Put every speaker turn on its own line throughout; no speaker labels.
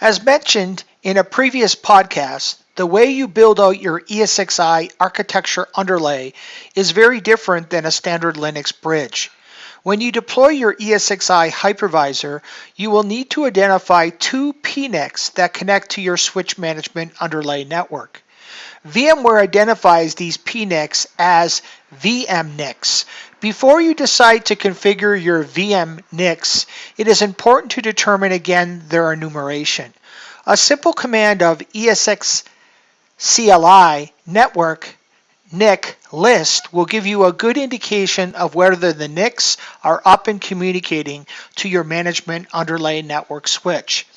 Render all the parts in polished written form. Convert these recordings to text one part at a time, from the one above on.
As mentioned in a previous podcast, the way you build out your ESXi architecture underlay is very different than a standard Linux bridge. When you deploy your ESXi hypervisor, you will need to identify two PNICs that connect to your switch management underlay network. VMware identifies these PNICs as VMNICs. Before you decide to configure your VMNICs, it is important to determine again their enumeration. A simple command of ESXi network NIC list will give you a good indication of whether the NICs are up and communicating to your management underlay network switch.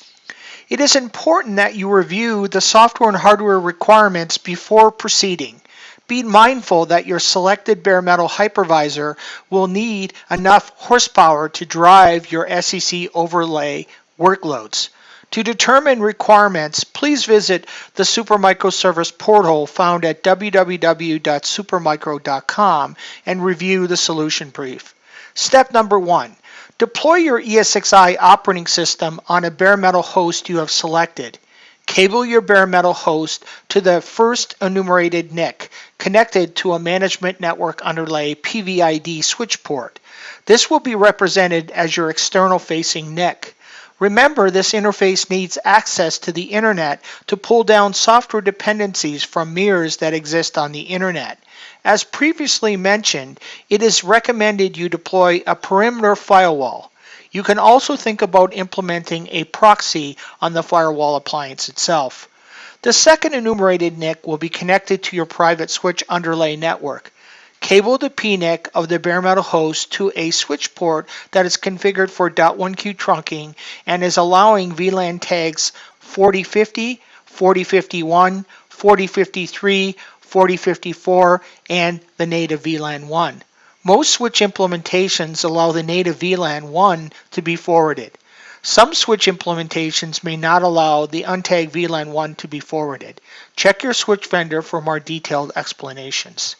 It is important that you review the software and hardware requirements before proceeding. Be mindful that your selected bare metal hypervisor will need enough horsepower to drive your SEC overlay workloads. To determine requirements, please visit the Supermicro Service portal found at www.supermicro.com and review the solution brief. Step number 1. Deploy your ESXi operating system on a bare metal host you have selected. Cable your bare metal host to the first enumerated NIC connected to a management network underlay PVID switch port. This will be represented as your external facing NIC. Remember, this interface needs access to the internet to pull down software dependencies from mirrors that exist on the internet. As previously mentioned, it is recommended you deploy a perimeter firewall. You can also think about implementing a proxy on the firewall appliance itself. The second enumerated NIC will be connected to your private switch underlay network. Cable the PNIC of the bare metal host to a switch port that is configured for .1Q trunking and is allowing VLAN tags 4050, 4051, 4053, 4054, and the native VLAN 1. Most switch implementations allow the native VLAN 1 to be forwarded. Some switch implementations may not allow the untagged VLAN 1 to be forwarded. Check your switch vendor for more detailed explanations.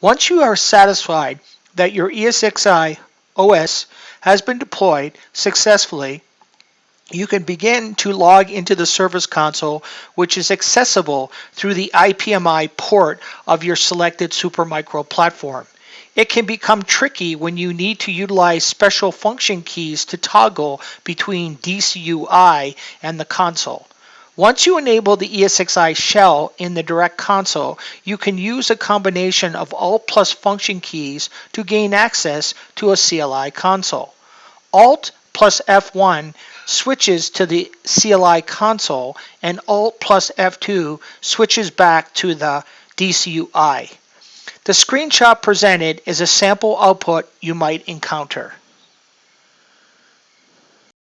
Once you are satisfied that your ESXi OS has been deployed successfully, you can begin to log into the Service Console, which is accessible through the IPMI port of your selected Supermicro platform. It can become tricky when you need to utilize special function keys to toggle between DCUI and the console. Once you enable the ESXi shell in the direct console, you can use a combination of Alt plus function keys to gain access to a CLI console. Alt plus F1 switches to the CLI console, and Alt plus F2 switches back to the DCUI. The screenshot presented is a sample output you might encounter.